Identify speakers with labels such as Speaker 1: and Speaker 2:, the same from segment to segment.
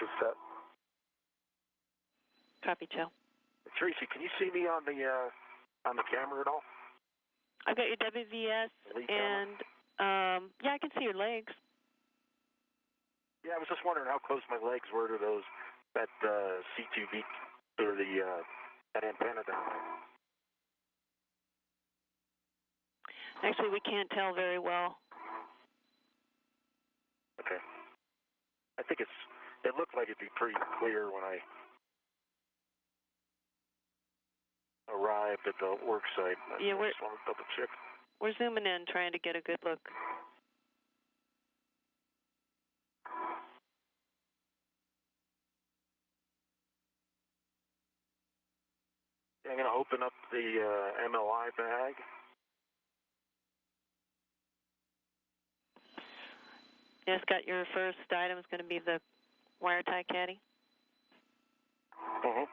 Speaker 1: is set.
Speaker 2: Copy, Joe.
Speaker 1: Tracy, can you see me on the camera at all?
Speaker 2: I've got your WVS, and yeah, I can see your legs.
Speaker 1: Yeah, I was just wondering how close my legs were to that C2V or that antenna down there.
Speaker 2: Actually, we can't tell very well.
Speaker 1: Okay. I think it looked like it'd be pretty clear when I arrived at the work site.
Speaker 2: Yeah,
Speaker 1: I just want to double check.
Speaker 2: We're zooming in, trying to get a good look.
Speaker 1: I'm going to open up the MLI bag.
Speaker 2: Yes, got your first item is going to be the wire tie caddy.
Speaker 1: Mm-hmm.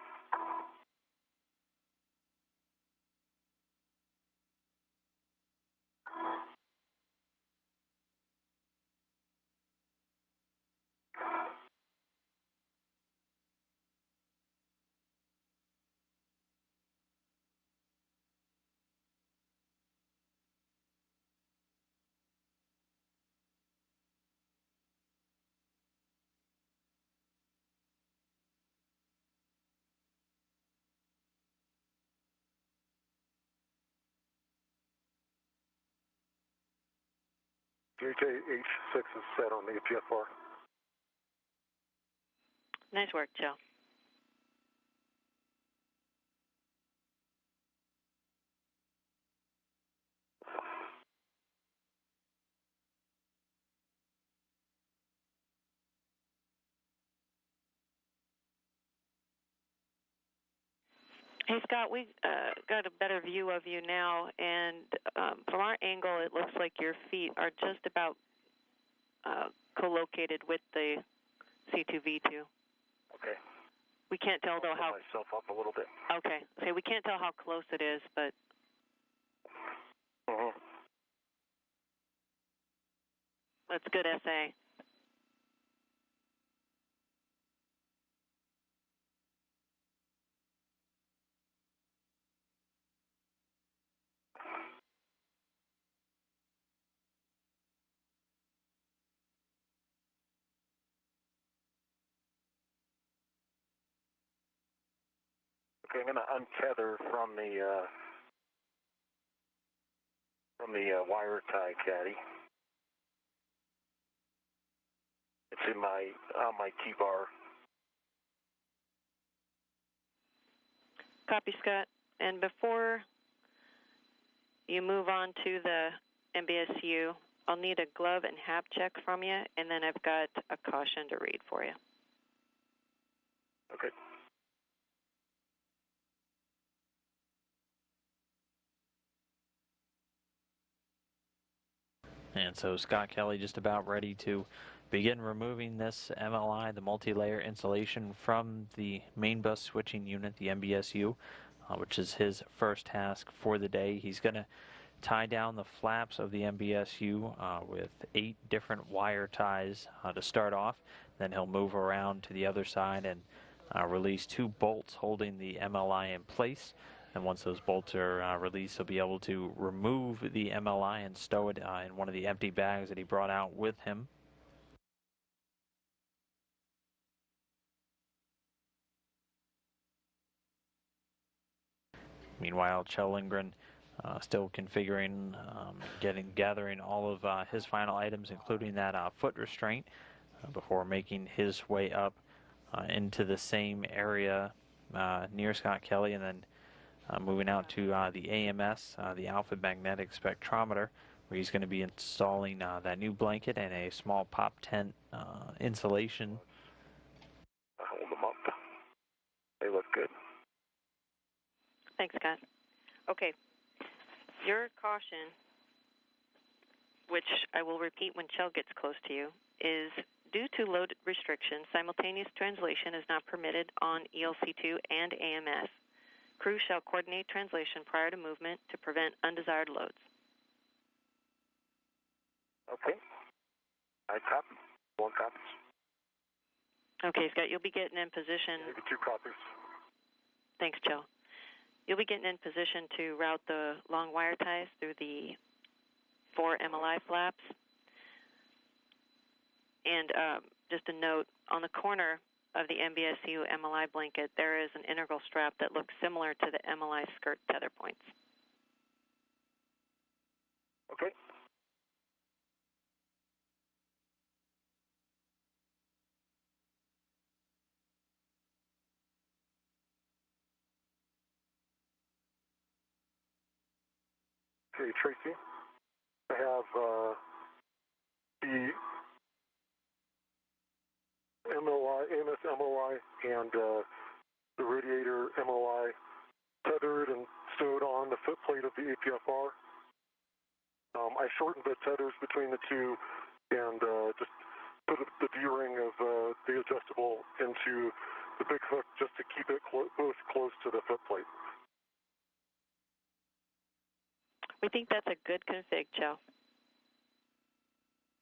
Speaker 1: JJH6 is set on the GFR.
Speaker 2: Nice work, Joe. Hey, Scott, we got a better view of you now, and from our angle, it looks like your feet are just about co-located with the C2V2.
Speaker 1: Okay.
Speaker 2: We can't tell, though, how...
Speaker 1: I'll myself up a little bit.
Speaker 2: Okay. Okay, we can't tell how close it is, but...
Speaker 1: Mm-hmm.
Speaker 2: That's good SA.
Speaker 1: Okay, I'm going to untether from the wire tie caddy. It's in my T-bar.
Speaker 2: Copy, Scott. And before you move on to the MBSU, I'll need a glove and hap check from you, and then I've got a caution to read for you.
Speaker 1: Okay.
Speaker 3: And so Scott Kelly just about ready to begin removing this MLI, the multi-layer insulation, from the main bus switching unit, the MBSU, which is his first task for the day. He's going to tie down the flaps of the MBSU with 8 different wire ties to start off. Then he'll move around to the other side and release 2 bolts holding the MLI in place. And once those bolts are released, he'll be able to remove the MLI and stow it in one of the empty bags that he brought out with him. Meanwhile, Kjell Lindgren still configuring, gathering all of his final items, including that foot restraint, before making his way up into the same area near Scott Kelly, and then moving out to the AMS, the Alpha Magnetic Spectrometer, where he's going to be installing that new blanket and a small pop tent insulation.
Speaker 1: Hold them up. They look good.
Speaker 2: Thanks, Scott. Okay. Your caution, which I will repeat when Kjell gets close to you, is due to load restrictions, simultaneous translation is not permitted on ELC2 and AMS. Crew shall coordinate translation prior to movement to prevent undesired loads.
Speaker 1: Okay. I copy. 1 copies.
Speaker 2: Okay, Scott, you'll be getting in position.
Speaker 1: Maybe 2 copies.
Speaker 2: Thanks, Joe. You'll be getting in position to route the long wire ties through the 4 MLI flaps. And just a note, on the corner of the NBSU MLI blanket, there is an integral strap that looks similar to the MLI skirt tether points.
Speaker 1: Okay. Okay, Tracy, I have the AMS MOI and the radiator MOI tethered and stowed on the footplate of the APFR. I shortened the tethers between the two and just put the D-ring of the adjustable into the big hook just to keep it both close to the footplate.
Speaker 2: We think that's a good config, Joe.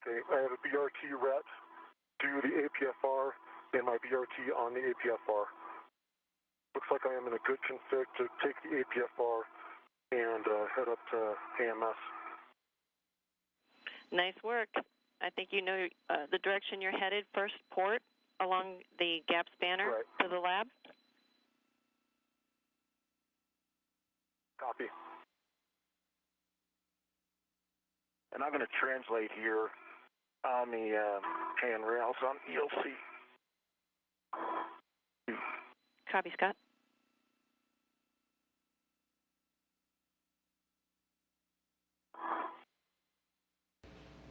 Speaker 1: Okay, I have a BRT ret to the APFR and my BRT on the APFR. Looks like I am in a good config to take the APFR and head up to AMS.
Speaker 2: Nice work. I think you know the direction you're headed, first port along the gap spanner
Speaker 1: right
Speaker 2: to the lab.
Speaker 1: Copy. And I'm going to translate here on the handrails on ELC.
Speaker 2: Copy, Scott.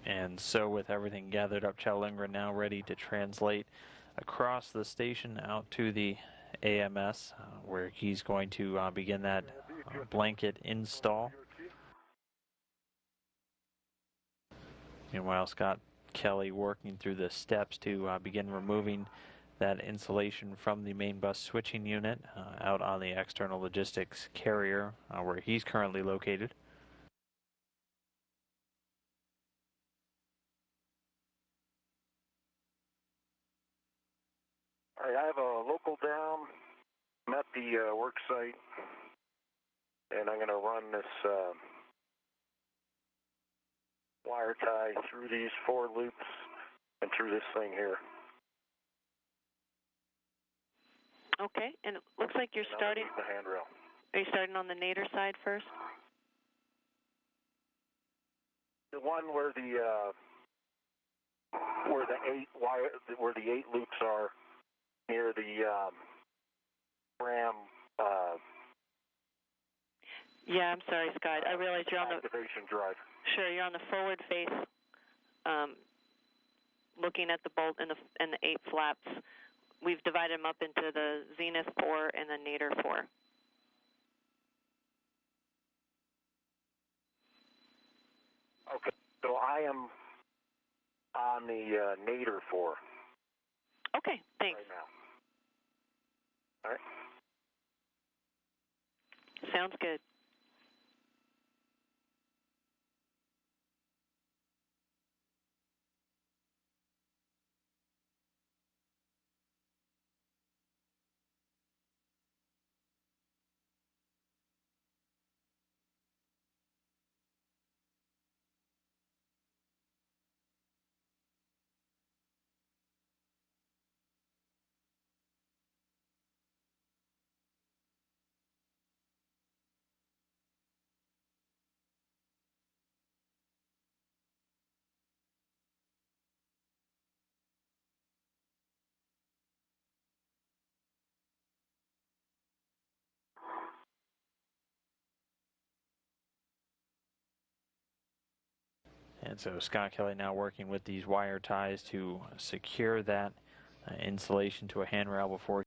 Speaker 3: And so with everything gathered up, Chow Lindgren now ready to translate across the station out to the AMS, where he's going to begin that blanket install. Meanwhile, Scott Kelly working through the steps to begin removing that insulation from the main bus switching unit out on the external logistics carrier where he's currently located.
Speaker 1: All right, I have a local down. I'm at the work site, and I'm going to run this wire tie through these 4 loops and through this thing here.
Speaker 2: Okay, and it looks like you're starting.
Speaker 1: The handrail.
Speaker 2: Are you starting on the nadir side first?
Speaker 1: The one where the 8 loops are near the ram.
Speaker 2: Yeah, I'm sorry, Scott. I realize you're on the
Speaker 1: activation drive.
Speaker 2: Sure, you're on the forward face, looking at the bolt and the 8 flaps. We've divided them up into the Zenith 4 and the Nadir 4.
Speaker 1: Okay, so I am on the Nadir 4.
Speaker 2: Okay, thanks.
Speaker 1: Right now. All right.
Speaker 2: Sounds good.
Speaker 3: And so Scott Kelly now working with these wire ties to secure that insulation to a handrail before